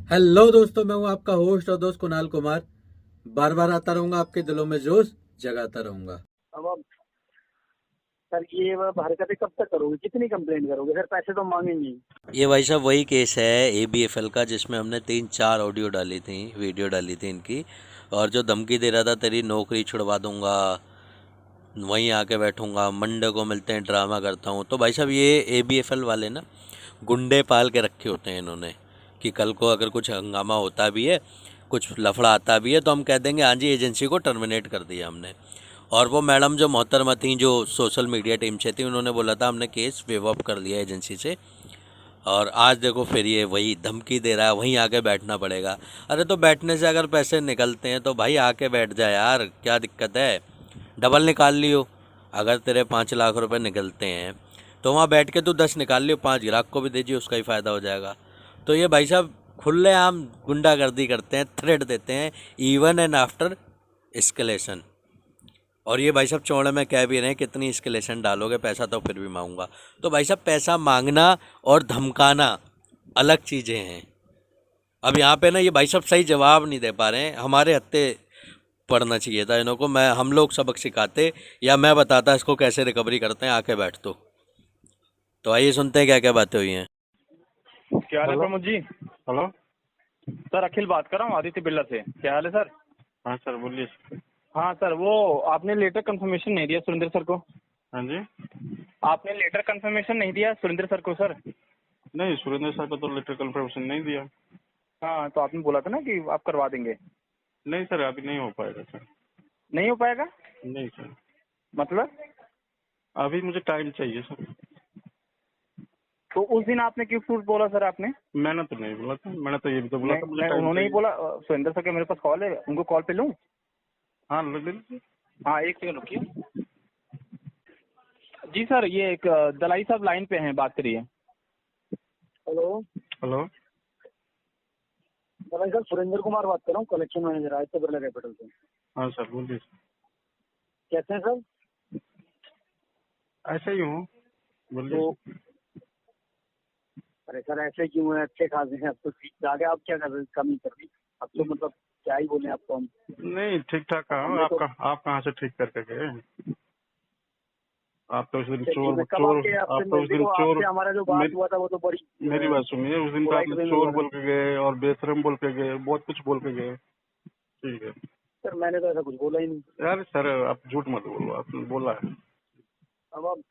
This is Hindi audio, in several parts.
हेलो दोस्तों, मैं हूं आपका होस्ट और दोस्त कुणाल कुमार। बार बार आता रहूंगा, आपके दिलों में जोश जगाता रहूंगा। अब आप सर ये अब हरकतें कब तक करोगे? कितनी कंप्लेंट करोगे? सर पैसे तो मांगेंगे ही। ये भाई साहब वही केस है ABFL का, जिसमें हमने 3-4 ऑडियो डाली थी, वीडियो डाली थी इनकी। और जो धमकी दे रहा था तेरी नौकरी छुड़वा दूंगा, वहीं आके बैठूंगा, मंडे को मिलते हैं, ड्रामा करता हूँ। तो भाई साहब ये ABFL वाले ना गुंडे पाल के रखे होते हैं इन्होंने, कि कल को अगर कुछ हंगामा होता भी है, कुछ लफड़ा आता भी है, तो हम कह देंगे हाँ जी एजेंसी को टर्मिनेट कर दिया हमने। और वो मैडम जो मोहतरमा थी, जो सोशल मीडिया टीम से थी, उन्होंने बोला था हमने केस वेव अप कर लिया एजेंसी से। और आज देखो फिर ये वही धमकी दे रहा है, वहीं आके बैठना पड़ेगा। अरे तो बैठने से अगर पैसे निकलते हैं तो भाई आके बैठ जा यार, क्या दिक्कत है? डबल निकाल लियो। अगर तेरे 5 लाख रुपए निकलते हैं तो वहाँ बैठ के तू 10 निकाल लियो, 5 ग्राहक को भी दीजिए, उसका ही फ़ायदा हो जाएगा। तो ये भाई साहब खुलेआम गुंडागर्दी करते हैं, थ्रेट देते हैं, इवन एंड आफ्टर एस्केलेशन। और ये भाई साहब चौड़े में कह भी रहे हैं कितनी एस्केलेशन डालोगे, पैसा तो फिर भी मांगूंगा। तो भाई साहब पैसा मांगना और धमकाना अलग चीज़ें हैं। अब यहाँ पे ना ये भाई साहब सही जवाब नहीं दे पा रहे हैं। हमारे हत्ते पढ़ना चाहिए था इनको, हम लोग सबक सिखाते, या मैं बताता इसको कैसे रिकवरी करते हैं, आके बैठ तो आइए सुनते हैं क्या क्या बातें हुई हैं। क्या हाल है hello. Pramod ji? Hello. Sir अखिल बात कर रहा हूँ आदित्य बिरला से। क्या हाल है सर? हाँ सर, बोलिए। हाँ सर, वो आपने लेटर कंफर्मेशन नहीं दिया सुरेंद्र सर को? हाँ जी। आपने लेटर कंफर्मेशन नहीं दिया सुरेंद्र सर को सर? नहीं, सुरेंद्र सर को तो लेटर कन्फर्मेशन नहीं दिया। हाँ तो आपने बोला था ना कि आप करवा देंगे। नहीं सर, अभी नहीं हो पाएगा सर। नहीं हो पाएगा? नहीं सर, मतलब? अभी मुझे टाइम चाहिए सर। तो उस दिन आपने क्यों झूठ बोला सर आपने? मैंने तो नहीं बोला था, मैंने तो ये भी तो बोला नहीं था मुझे नहीं, टाइम उन्होंने ही चाहिए। बोला। सुरेंद्र सर के मेरे पास कॉल है, उनको कॉल पे लूँ? हाँ, ले लीजिए। हाँ एक सेकंड रुकिए। जी सर, ये एक दलाई साहब लाइन पे हैं, बात करिए। Hello hello. Sir, Surendra Kumar बात कर रहा हूँ, collection manager Aditya Birla capital से। हाँ सर, बोलिए। कैसे हैं सर? ऐसे ही हूँ, बोलिए। तो अरे सर ऐसे क्यों है? अच्छे खासे हैं, अब तो ठीक आगे आप क्या कर रहे, कमी कर दी? अब तो मतलब क्या ही बोले आपको हम। नहीं, ठीक ठाक अब कहाँ, हमने तो आप कहाँ से ठीक करके गए? आप तो उस दिन चलिए, चोर मैं कब चोर आपके आपसे आप तो उस दिन देखो, चोर। आपसे हमारा जो बात हुआ था वो तो बड़ी मेरी बात सुनिए, उस दिन तो पोलाइट आपने वे में चोर हुआ था। बोल के गए और बेशरम बोल के गए, बहुत कुछ बोल के गए। ठीक है सर मैंने तो ऐसा कुछ बोला ही नहीं। यार, सर आप झूठ मत बोलो, आपने बोला है। अब आप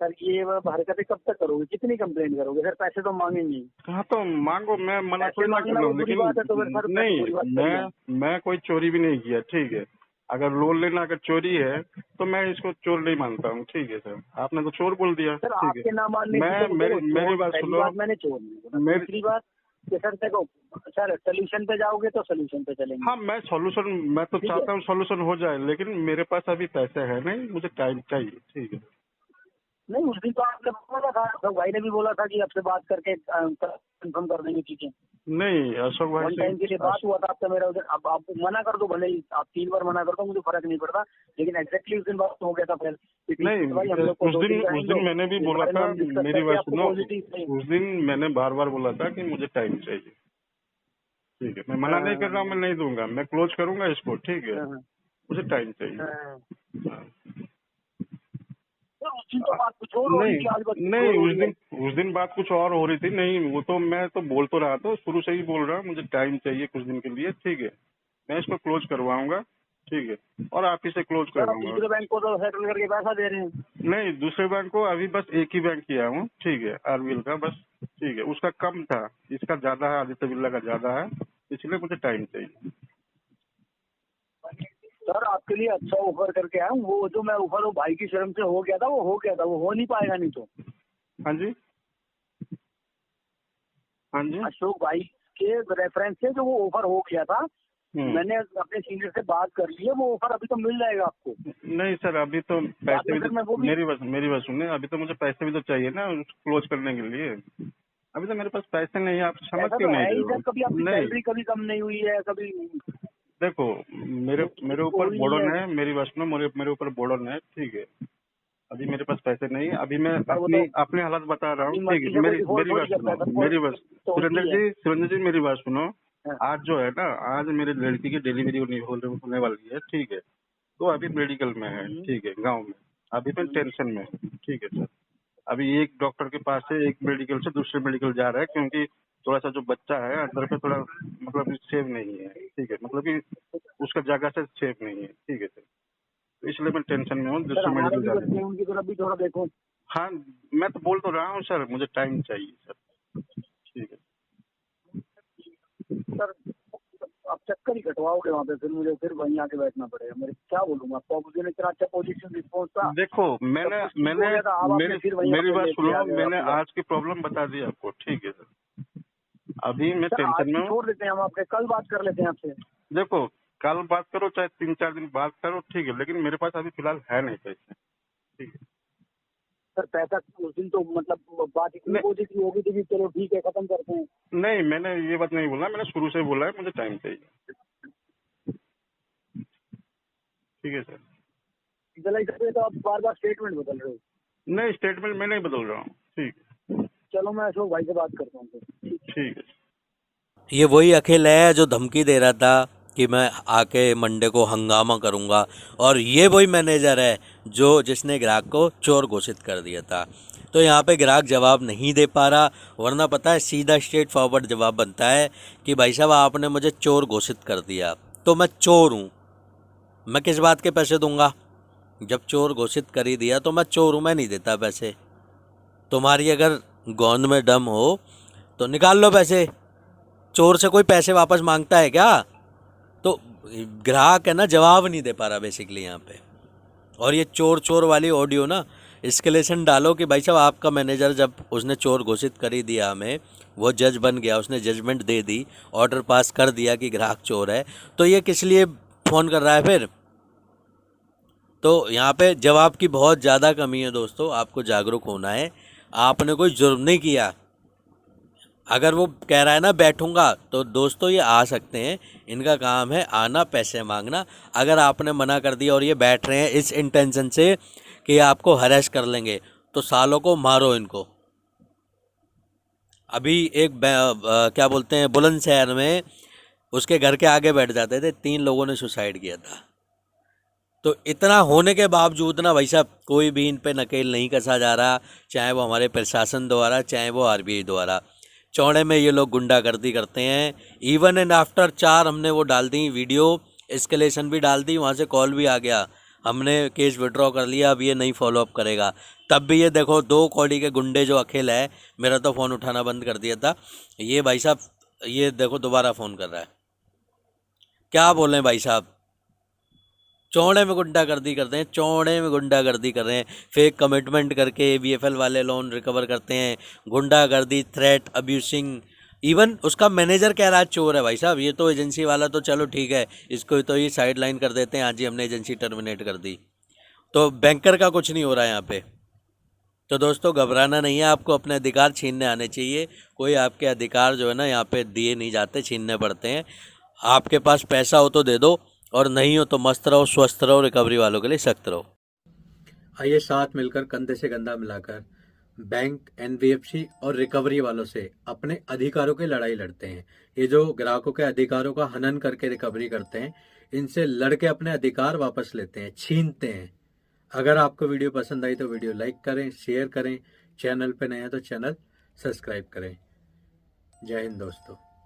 सर ये अब हरकतें कब तक करोगे? कितनी कंप्लेंट करोगे? सर पैसे तो मांगेंगे ही। हाँ तो मांगो, मैं मना पैसे थोड़ी ना कर मांगना रहा कोई हूँ, बुरी बात है तो फिर लेकिन सर मैं नहीं, बुरी बात कर रहा हूँ। मैं कोई चोरी भी नहीं किया। ठीक है, अगर लोन लेना अगर चोरी है तो मैं इसको चोर नहीं मानता हूँ। ठीक है सर, आपने तो चोर बोल दिया। सर ठीक है, आपके ना मानने से मैं तो मेरी देखो, मेरी चोर बात पहली सुनो। बात मैंने चोर नहीं बोला। मेरी दूसरी बात कि सर देखो, सर सोल्यूशन पे जाओगे तो सोल्यूशन पे चलेंगे। हाँ, मैं तो ठीक है। चाहता हूँ सॉल्यूशन हो जाए, लेकिन मेरे पास अभी पैसे है नहीं, मुझे टाइम चाहिए। ठीक है। नहीं उस दिन तो आपने बोला था, तो भाई ने भी बोला था कि आपसे बात करके कंफर्म कर देंगे चीजें। नहीं, अशोक भाई वन से टाइम के लिए बात हुआ था आपका मेरा उधर। अब आप मना कर दो, भले ही आप 3 बार मना कर दो, मुझे फर्क नहीं पड़ता, लेकिन एग्जैक्टली उस दिन बात हो गया था फिर कि ठीक नहीं, है भाई, हम लोग को उस 2 दिन दिन का उस टाइम दिन दो, मैंने भी इस बोला बारे में था, हम डिस्कस मेरी करके बात आपको सुनो। पॉजिटिव से। उस दिन मैंने बार बार बोला था कि मुझे टाइम चाहिए। ठीक है, मैं मना नहीं कर रहा हूँ, मैं नहीं दूंगा, मैं क्लोज करूंगा इसको। ठीक है, मुझे टाइम चाहिए। हाँ। उस दिन तो बात कुछ और हो रही थी, आज बात नहीं कुछ और नहीं, हो उस रही है। दिन उस दिन बात कुछ और हो रही थी। नहीं, वो तो मैं तो बोल तो रहा था, शुरू से ही बोल रहा हूँ, मुझे टाइम चाहिए कुछ दिन के लिए। ठीक है, मैं इसको क्लोज करवाऊंगा। ठीक है, और आप इसे क्लोज सर आप करवाऊंगा। दूसरे बैंक को तो सेटल करके पैसा दे रहे हैं। नहीं, दूसरे बैंक को अभी बस एक ही बैंक किया हूँ। ठीक है, आरबीएल का बस। ठीक है, उसका कम था, इसका ज्यादा है, आदित्य बिरला का ज्यादा है, इसलिए मुझे टाइम चाहिए। सर आपके लिए अच्छा ऑफर करके आया हूँ, वो जो मैं ऑफर वो भाई की शर्म से हो गया था, वो हो गया था, वो हो नहीं पाएगा नहीं तो। हाँ जी। हाँ जी। अशोक भाई के रेफरेंस से जो वो ऑफर हो गया था, हम्म। मैंने अपने सीनियर से बात कर ली है, वो ऑफर अभी तो मिल जाएगा आपको। नहीं सर, अभी तो बाद पैसे में भी फिर मैं वो तो भी मेरी बात सुनिए, अभी तो मुझे पैसे भी तो चाहिए ना क्लोज करने के लिए। अभी तो मेरे पास पैसे नहीं है, आप समझ ऐसा क्यों तो नहीं है रहे ही हो? सर, कभी आपकी नहीं, सैलरी कभी कम नहीं हुई है कभी। देखो, मेरे वो मेरे तो ऊपर ही नहीं है। बोर्डन है, मेरी बात सुनो, मेरे ऊपर बोर्डन है। ठीक है, अभी मेरे पास पैसे नहीं है। अभी मैं पर वो अपनी हालत बता रहा हूँ, अपनी ठीक मर्जी है। से मेरी कोई मेरी फोर्स बात थोड़ी करता है, सुनो, पर मेरी बात तो होती है। सुरेंद्र जी मेरी बात सुनो। हाँ। आज जो है ना, आज मेरी लड़की की डिलीवरी होने वाली है, ठीक है। तो अभी मेडिकल में है, ठीक है, गाँव में। अभी मैं टेंशन में हूँ, ठीक है सर। अभी एक डॉक्टर के पास से एक मेडिकल से दूसरे मेडिकल जा रहा है, क्योंकि थोड़ा सा जो बच्चा है अंदर पे थोड़ा मतलब सेफ नहीं है, ठीक है। मतलब कि उसका जगह से सेफ नहीं है, ठीक है सर। तो इसलिए मैं टेंशन में हूँ, सर दूसरे हमारे मेडिकल भी जाने बच्चे में। हैं, उनकी तरफ भी थोड़ा देखो। हाँ, मैं तो बोल तो रहा हूँ सर, मुझे टाइम चाहिए सर, ठीक है। सर आप चक्कर ही कटवाओगे वहाँ पे, फिर मुझे फिर वहीं आके बैठना पड़ेगा। मेरे क्या बोलूँ आपको, आप मुझे इतना अच्छा पॉजिटिव रिस्पॉन्स था। देखो सब कुछ ठीक हो गया था, अब आपने फिर वहीं मेरी आके बात लेके आ सुनो, गए मैंने वापस। आज की प्रॉब्लम बता दी आपको, ठीक है सर। अभी मैं सर आज टेंशन में की हूँ। छोड़ देते हैं हम, आपके कल बात कर लेते हैं आपसे। देखो, कल बात करो चाहे 3-4 दिन बात करो, ठीक है, लेकिन मेरे पास अभी फिलहाल है नहीं पैसे, ठीक है। सर पैसा उस दिन तो मतलब बात इतनी नहीं, पॉजिटिव होगी थी कि चलो ठीक है खत्म करते हैं। नहीं, मैंने ये बात नहीं बोला, मैंने शुरू से बोला है मुझे टाइम चाहिए, ठीक है सर। जलाई सकते तो आप बार बार स्टेटमेंट बदल रहे हो। नहीं, स्टेटमेंट मैं नहीं बदल रहा हूँ, ठीक है, चलो मैं अशोक भाई से बात करता हूँ फिर। ठीक है। ये वही अखिल है जो धमकी दे रहा था कि मैं आके मंडे को हंगामा करूंगा, और ये वही मैनेजर है जो जिसने ग्राहक को चोर घोषित कर दिया था। तो यहाँ पे ग्राहक जवाब नहीं दे पा रहा, वरना पता है सीधा स्ट्रेट फॉरवर्ड जवाब बनता है कि भाई साहब आपने मुझे चोर घोषित कर दिया, तो मैं चोर हूँ, मैं किस बात के पैसे दूंगा? जब चोर घोषित कर ही दिया तो मैं चोर हूँ, मैं नहीं देता पैसे। तुम्हारी अगर गोंद में दम हो तो निकाल लो पैसे। चोर से कोई पैसे वापस मांगता है क्या? तो ग्राहक है ना, जवाब नहीं दे पा रहा बेसिकली यहाँ पे। और ये चोर चोर वाली ऑडियो ना, एस्केलेशन डालो कि भाई साहब आपका मैनेजर जब उसने चोर घोषित कर ही दिया हमें, वो जज बन गया, उसने जजमेंट दे दी, ऑर्डर पास कर दिया कि ग्राहक चोर है, तो ये किस लिए फ़ोन कर रहा है फिर? तो यहाँ पे जवाब की बहुत ज़्यादा कमी है दोस्तों, आपको जागरूक होना है। आपने कोई जुर्म नहीं किया। अगर वो कह रहा है ना बैठूंगा, तो दोस्तों ये आ सकते हैं, इनका काम है आना, पैसे मांगना। अगर आपने मना कर दिया और ये बैठ रहे हैं इस इंटेंशन से कि आपको हरेस कर लेंगे, तो सालों को मारो इनको। अभी एक क्या बोलते हैं, बुलंदशहर में उसके घर के आगे बैठ जाते थे, 3 लोगों ने सुसाइड किया था। तो इतना होने के बावजूद ना भाई साहब कोई भी इन पे नकेल नहीं कसा जा रहा, चाहे वो हमारे प्रशासन द्वारा, चाहे वो आरबीआई द्वारा। चौड़े में ये लोग गुंडागर्दी करते हैं। इवन एंड आफ्टर 4 हमने वो डाल दी वीडियो, एस्केलेशन भी डाल दी, वहाँ से कॉल भी आ गया, हमने केस विड्रॉ कर लिया, अब ये नहीं फॉलोअप करेगा। तब भी ये देखो 2 कौड़ी के गुंडे जो अखिल है, मेरा तो फ़ोन उठाना बंद कर दिया था, ये भाई साहब ये देखो दोबारा फ़ोन कर रहा है। क्या बोलें भाई साहब, चौड़े में गुंडागर्दी करते हैं, चौड़े में गुंडागर्दी कर रहे हैं। फेक कमिटमेंट करके ABFL वाले लोन रिकवर करते हैं, गुंडागर्दी, थ्रेट, अब्यूसिंग। इवन उसका मैनेजर कह रहा है चोर है। भाई साहब ये तो एजेंसी वाला तो चलो ठीक है, इसको तो ये साइड लाइन कर देते हैं, आज ही हमने एजेंसी टर्मिनेट कर दी। तो बैंकर का कुछ नहीं हो रहा है यहाँ पे। तो दोस्तों घबराना नहीं है, आपको अपने अधिकार छीनने आने चाहिए। कोई आपके अधिकार जो है ना यहाँ पे दिए नहीं जाते, छीनने पड़ते हैं। आपके पास पैसा हो तो दे दो, और नहीं हो तो मस्त रहो, स्वस्थ रहो, रिकवरी वालों के लिए सख्त रहो। आइए साथ मिलकर कंधे से कंधा मिलाकर बैंक, NBFC और रिकवरी वालों से अपने अधिकारों की लड़ाई लड़ते हैं। ये जो ग्राहकों के अधिकारों का हनन करके रिकवरी करते हैं, इनसे लड़के अपने अधिकार वापस लेते हैं, छीनते हैं। अगर आपको वीडियो पसंद आई तो वीडियो लाइक करें, शेयर करें, चैनल पे नए हैं तो चैनल सब्सक्राइब करें। जय हिंद दोस्तों।